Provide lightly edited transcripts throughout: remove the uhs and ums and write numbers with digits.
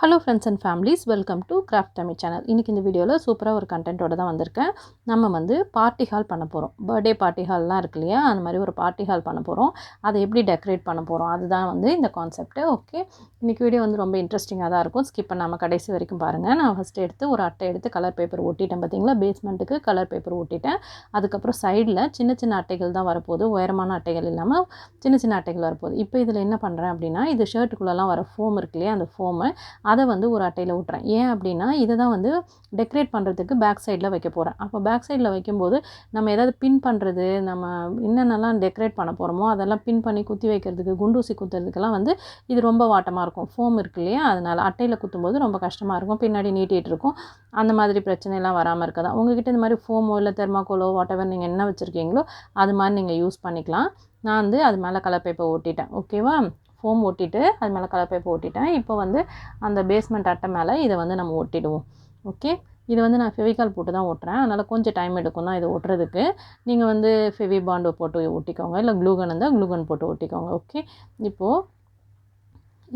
Hello friends and families, welcome to craft Tamil channel. இன்றைக்கி இந்த வீடியோவில் சூப்பராக ஒரு கண்டென்ட்டோட தான் வந்திருக்கேன். நம்ம வந்து பார்ட்டி ஹால் பண்ண போகிறோம். பர்த்டே பார்ட்டி ஹால்லாம் இருக்கு இல்லையா, அந்த மாதிரி ஒரு பார்ட்டி ஹால் பண்ண போகிறோம். அதை எப்படி டெக்கரேட் பண்ண போகிறோம், அதுதான் வந்து இந்த கான்செப்ட்டு. ஓகே, இன்றைக்கி வீடியோ வந்து ரொம்ப இன்ட்ரெஸ்டிங்காக தான் இருக்கும். ஸ்கிப் பண்ணாமல் கடைசி வரைக்கும் பாருங்கள். நான் ஃபஸ்ட்டு எடுத்து ஒரு அட்டை எடுத்து கலர் பேப்பர் ஒட்டிட்டேன். பார்த்தீங்களா, பேஸ்மெண்ட்டுக்கு கலர் பேப்பர் ஒட்டிட்டேன். அதுக்கப்புறம் சைடில் சின்ன சின்ன அட்டைகள் தான் வரப்போகுது, உயரமான அட்டைகள் இல்லாமல் சின்ன சின்ன அட்டைகள் வரப்போகுது. இப்போ இதில் என்ன பண்ணுறேன் அப்படின்னா, இது ஷர்ட்டுக்குள்ளெல்லாம் வர ஃபோம் இருக்கு இல்லையா, அந்த ஃபோமை அதை வந்து ஒரு அட்டையில் விட்டுறேன். ஏன் அப்படின்னா, இதை தான் வந்து டெக்கரேட் பண்ணுறதுக்கு பேக் சைடில் வைக்க போகிறேன். அப்போ பேக் சைடில் வைக்கும்போது நம்ம ஏதாவது பின் பண்ணுறது, நம்ம என்னென்னலாம் டெக்கரேட் பண்ண போகிறோமோ அதெல்லாம் பின் பண்ணி குத்தி வைக்கிறதுக்கு, குண்டூசி குத்துறதுக்கெல்லாம் வந்து இது ரொம்ப வாட்டமாக இருக்கும். ஃபோம் இருக்கு இல்லையா, அதனால் அட்டையில் குத்தும்போது ரொம்ப கஷ்டமாக இருக்கும், பின்னாடி நீட்டிகிட்டு இருக்கும். அந்த மாதிரி பிரச்சனைலாம் வராமல் இருக்கதான். உங்கள்கிட்ட இந்த மாதிரி ஃபோமோ இல்லை தெர்மாக்கோலோ வாட்டெவர் நீங்கள் என்ன வச்சுருக்கீங்களோ அது மாதிரி நீங்கள் யூஸ் பண்ணிக்கலாம். நான் வந்து அது மேலே கலர் பேப்பர் ஒட்டிட்டேன். ஓகேவா, ஃபோம் ஒட்டிட்டு அது மேலே கலர் பேப்பர் ஒட்டிட்டேன். இப்போ வந்து அந்த பேஸ்மெண்ட் அட்டை மேலே இதை வந்து நம்ம ஒட்டிடுவோம். ஓகே, இது வந்து நான் ஃபெவிகால் போட்டு தான் ஒட்டுறேன், அதனால் கொஞ்சம் டைம் எடுக்கும் தான் இதை ஒட்டுறதுக்கு. நீங்கள் வந்து ஃபெவி பாண்டு போட்டு ஒட்டிக்கோங்க, இல்லை க்ளூகன் இருந்தால் க்ளூகன் போட்டு ஒட்டிக்கோங்க. ஓகே, இப்போது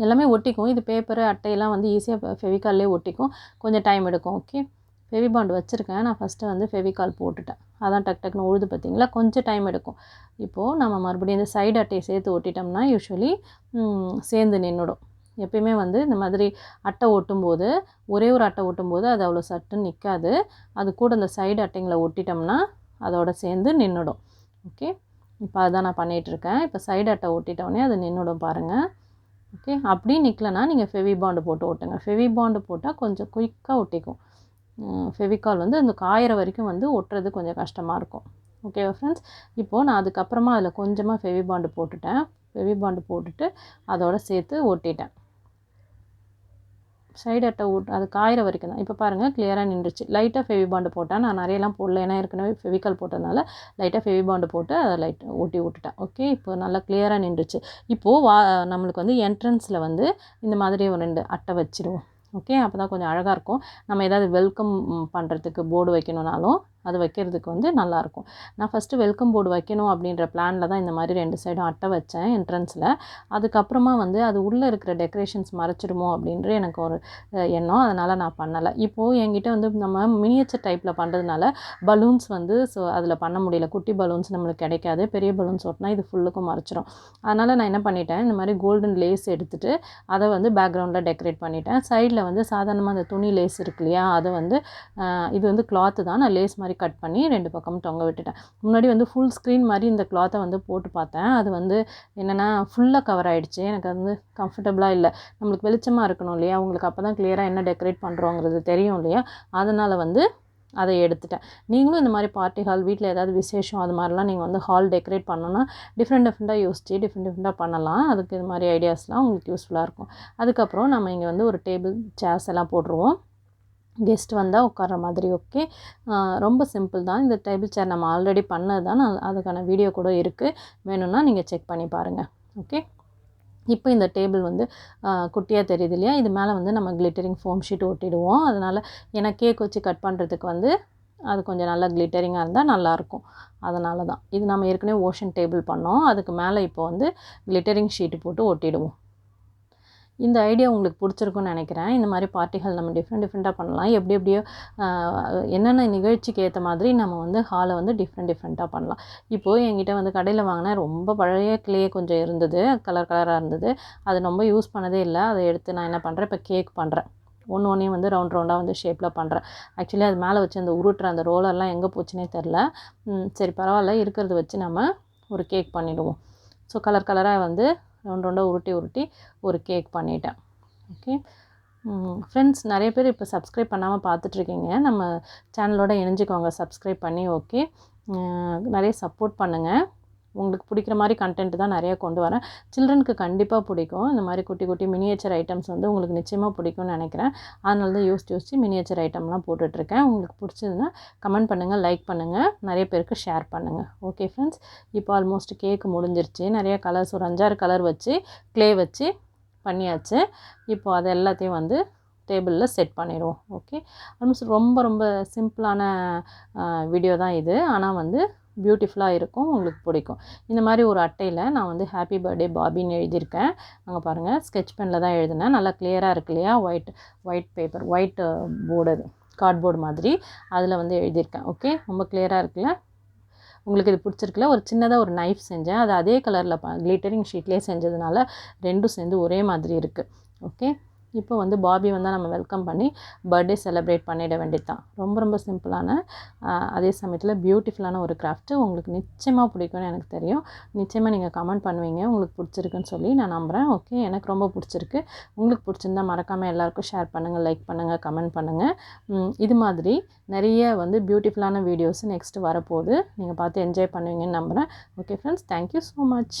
எல்லாமே ஒட்டிக்கும். இது பேப்பரு அட்டையெல்லாம் வந்து ஈஸியாக ஃபெவிகால்லே ஒட்டிக்கும், கொஞ்சம் டைம் எடுக்கும். ஓகே, ஃபெவி பாண்டு வச்சுருக்கேன். நான் ஃபஸ்ட்டு வந்து ஃபெவிகால் போட்டுட்டேன், அதான் டக் டக்குன்னு உழுது பார்த்தீங்களா, கொஞ்சம் டைம் எடுக்கும். இப்போது நம்ம மறுபடியும் இந்த சைடு அட்டையை சேர்த்து ஒட்டிட்டோம்னா யூஸ்வலி சேர்ந்து நின்றுடும். எப்பயுமே வந்து இந்த மாதிரி அட்டை ஒட்டும்போது, ஒரே ஒரு அட்டை ஒட்டும்போது அது அவ்வளோ சட்டுன்னு நிற்காது. அது கூட இந்த சைடு அட்டைங்களை ஒட்டிட்டோம்னா அதோட சேர்ந்து நின்றுடும். ஓகே, இப்போ அதுதான் நான் பண்ணிகிட்ருக்கேன். இப்போ சைடு அட்டை ஒட்டிட்டோடனே அது நின்றுடும் பாருங்கள். ஓகே, அப்படி நிற்கலைன்னா நீங்கள் ஃபெவி பாண்டு போட்டு ஒட்டுங்க. ஃபெவி பாண்டு போட்டால் கொஞ்சம் குயிக்காக ஒட்டிக்கும். ஃபெவிகால் வந்து இந்த காயிற வரைக்கும் வந்து ஒட்டுறது கொஞ்சம் கஷ்டமாக இருக்கும். ஓகேவா ஃப்ரெண்ட்ஸ், இப்போது நான் அதுக்கப்புறமா அதில் கொஞ்சமாக ஃபெவி பாண்டு போட்டுட்டேன். ஃபெவி பாண்டு போட்டுட்டு அதோட சேர்த்து ஒட்டிட்டேன். சைடு அட்டை அது காயிற வரைக்கும் தான். இப்போ பாருங்கள், கிளியராக நின்றுச்சு. லைட்டாக ஃபெவி பாண்டு போட்டேன், நான் நிறையெல்லாம் போடல, ஏன்னா ஏற்கனவே ஃபெவிகால் போட்டதுனால லைட்டாக ஃபெவி பாண்டு போட்டு அதை லைட்டாக ஒட்டி விட்டுட்டேன். ஓகே, இப்போ நல்லா கிளியராக நின்றுச்சு. இப்போது நம்மளுக்கு வந்து என்ட்ரன்ஸில் வந்து இந்த மாதிரி ஒரு 2 அட்டை வச்சுருவோம். ஓகே, அப்போ தான் கொஞ்சம் அழகாக இருக்கும். நம்ம ஏதாவது வெல்கம் பண்ணுறதுக்கு போர்டு வைக்கணுன்னாலும் அது வைக்கிறதுக்கு வந்து நல்லாயிருக்கும். நான் ஃபஸ்ட்டு வெல்கம் போர்டு வைக்கணும் அப்படின்ற பிளானில் தான் இந்த மாதிரி 2 சைடும் அட்டை வச்சேன் என்ட்ரன்ஸில். அதுக்கப்புறமா வந்து அது உள்ளே இருக்கிற டெக்கரேஷன்ஸ் மறைச்சிடுமோ அப்படின்ற எனக்கு ஒரு எண்ணம், அதனால் நான் பண்ணலை. இப்போது என்கிட்ட வந்து நம்ம மினியேச்சர் டைப்பில் பண்ணுறதுனால பலூன்ஸ் வந்து அதில் பண்ண முடியல. குட்டி பலூன்ஸ் நம்மளுக்கு கிடைக்காது, பெரிய பலூன்ஸ் ஓட்டினா இது ஃபுல்லுக்கும் மறைச்சிடும். அதனால் நான் என்ன பண்ணிட்டேன், இந்த மாதிரி கோல்டன் லேஸ் எடுத்துகிட்டு அதை வந்து பேக்ரவுண்டில் டெக்கரேட் பண்ணிட்டேன். சைடில் வந்து சாதாரணமாக அந்த துணி லேஸ் இருக்கு இல்லையா, அதை வந்து இது வந்து கிளாத்து தான், நான் லேஸ் மாதிரி கட் பண்ணி 2 பக்கமும் தொங்க விட்டுட்டேன். முன்னாடி வந்து ஃபுல் ஸ்க்ரீன் மாதிரி இந்த கிளாத்தை வந்து போட்டு பார்த்தேன். அது வந்து என்னென்னா ஃபுல்லாக கவர் ஆகிடுச்சு. எனக்கு அது வந்து கம்ஃபர்டபுளாக இல்லை. நம்மளுக்கு வெளிச்சமாக இருக்கணும் இல்லையா, உங்களுக்கு அப்போ தான் கிளியராக என்ன டெக்கரேட் பண்ணுறோங்கிறது தெரியும் இல்லையா, அதனால் வந்து அதை எடுத்துட்டேன். நீங்களும் இந்த மாதிரி பார்ட்டி ஹால், வீட்டில் ஏதாவது விசேஷம் அது மாதிரிலாம் நீங்கள் வந்து ஹால் டெக்கரேட் பண்ணணுன்னா டிஃப்ரெண்ட்டாக யோசிச்சு டிஃப்ரெண்ட்டாக பண்ணலாம். அதுக்கு இது மாதிரி ஐடியாஸ்லாம் உங்களுக்கு யூஸ்ஃபுல்லாக இருக்கும். அதுக்கப்புறம் நம்ம இங்கே வந்து ஒரு டேபிள் சேர்ஸ் எல்லாம் போட்டுருவோம், கெஸ்ட் வந்தால் உட்கார்ற மாதிரி. ஓகே, ரொம்ப சிம்பிள் தான். இந்த டேபிள் சேர் நம்ம ஆல்ரெடி பண்ணது தான், அதுக்கான வீடியோ கூட இருக்குது, வேணும்னா நீங்கள் செக் பண்ணி பாருங்கள். ஓகே, இப்போ இந்த டேபிள் வந்து குட்டியாக தெரியுது இல்லையா, இது மேலே வந்து நம்ம கிளிட்டரிங் ஃபோம் ஷீட் ஒட்டிடுவோம். அதனால் ஏன்னா கேக் வச்சு கட் பண்ணுறதுக்கு வந்து அது கொஞ்சம் நல்லா கிளிட்டரிங்காக இருந்தால் நல்லாயிருக்கும், அதனால தான். இது நம்ம ஏற்கனவே ஓஷன் டேபிள் பண்ணோம், அதுக்கு மேலே இப்போ வந்து கிளிட்டரிங் ஷீட்டு போட்டு ஒட்டிடுவோம். இந்த ஐடியா உங்களுக்கு பிடிச்சிருக்குன்னு நினைக்கிறேன். இந்த மாதிரி பார்ட்டிகள் நம்ம டிஃப்ரெண்ட்டாக பண்ணலாம். எப்படியோ என்னென்ன நிகழ்ச்சிக்கு ஏற்ற மாதிரி நம்ம வந்து ஹாலை வந்து டிஃப்ரெண்ட்டாக பண்ணலாம். இப்போது என்கிட்ட வந்து கடையில் வாங்கினா ரொம்ப பழைய கிளே கொஞ்சம் இருந்தது, கலராக இருந்தது. அது ரொம்ப யூஸ் பண்ணதே இல்லை. அதை எடுத்து நான் என்ன பண்ணுறேன், இப்போ கேக் பண்ணுறேன். ஒன்றையும் வந்து ரவுண்டாக வந்து ஷேப்பில் பண்ணுறேன். ஆக்சுவலி அது மேலே வச்சு அந்த உருட்டுற அந்த ரோலர்லாம் எங்கே போச்சுன்னே தெரில. சரி பரவாயில்ல, இருக்கிறத வச்சு நம்ம ஒரு கேக் பண்ணிவிடுவோம். ஸோ கலராக வந்து ரவுண்டாக உருட்டி ஒரு கேக் பண்ணிட்டேன். ஓகே ஃப்ரெண்ட்ஸ், நிறைய பேர் இப்போ சப்ஸ்கிரைப் பண்ணாமல் பார்த்துட்ருக்கீங்க. நம்ம சேனலோட இணைஞ்சிக்கோங்க சப்ஸ்கிரைப் பண்ணி. ஓகே, நிறைய சப்போர்ட் பண்ணுங்கள். உங்களுக்கு பிடிக்கிற மாதிரி கண்டென்ட் தான் நிறையா கொண்டு வரேன். சில்ட்ரனுக்கு கண்டிப்பாக பிடிக்கும். இந்த மாதிரி குட்டி மினியேச்சர் ஐட்டம்ஸ் வந்து உங்களுக்கு நிச்சயமாக பிடிக்கும்னு நினைக்கிறேன். அதனால தான் யோசிச்சு மினியேச்சர் ஐட்டம்லாம் போட்டுட்ருக்கேன். உங்களுக்கு பிடிச்சதுன்னா கமெண்ட் பண்ணுங்கள், லைக் பண்ணுங்கள், நிறைய பேருக்கு ஷேர் பண்ணுங்கள். ஓகே ஃப்ரெண்ட்ஸ், இப்போ ஆல்மோஸ்ட் கேக்கு முடிஞ்சிருச்சு. நிறையா கலர்ஸ், ஒரு 5-6 கலர் வச்சு க்ளே வச்சு பண்ணியாச்சு. இப்போது அது எல்லாத்தையும் வந்து டேபிளில் செட் பண்ணிடுவோம். ஓகே, ஆல்மோஸ்ட் ரொம்ப சிம்பிளான வீடியோ தான் இது. ஆனால் வந்து பியூட்டிஃபுல்லாக இருக்கும், உங்களுக்கு பிடிக்கும். இந்த மாதிரி ஒரு அட்டையில் நான் வந்து ஹாப்பி பர்த்டே பார்பின்னு எழுதியிருக்கேன். அங்கே பாருங்கள், ஸ்கெட்ச் பெனில் தான் எழுதினேன். நல்லா கிளியராக இருக்கு இல்லையா? White paper, white board, cardboard மாதிரி அதில் வந்து எழுதியிருக்கேன். ஓகே, ரொம்ப கிளியராக இருக்குல்ல? உங்களுக்கு இது பிடிச்சிருக்குல்ல? ஒரு சின்னதாக ஒரு நைஃப் செஞ்சேன், அது அதே கலரில் கிளிட்டரிங் ஷீட்லேயே செஞ்சதுனால ரெண்டும் சேர்ந்து ஒரே மாதிரி இருக்குது. ஓகே, இப்போ வந்து பார்பி வந்தால் நம்ம வெல்கம் பண்ணி பர்த்டே செலிப்ரேட் பண்ணிட வேண்டியது தான். ரொம்ப ரொம்ப சிம்பிளான அதே சமயத்தில் பியூட்டிஃபுல்லான ஒரு கிராஃப்ட்டு. உங்களுக்கு நிச்சயமாக பிடிக்கும்னு எனக்கு தெரியும். நிச்சயமாக நீங்கள் கமெண்ட் பண்ணுவீங்க உங்களுக்கு பிடிச்சிருக்குன்னு சொல்லி நான் நம்புகிறேன். ஓகே, எனக்கு ரொம்ப பிடிச்சிருக்கு. உங்களுக்கு பிடிச்சிருந்தா மறக்காமல் எல்லாருக்கும் ஷேர் பண்ணுங்கள், லைக் பண்ணுங்கள், கமெண்ட் பண்ணுங்கள். இது மாதிரி நிறைய வந்து பியூட்டிஃபுல்லான வீடியோஸ் நெக்ஸ்ட்டு வரப்போகுது. நீங்கள் பார்த்து என்ஜாய் பண்ணுவீங்கன்னு நம்புகிறேன். Okay friends, thank you so much.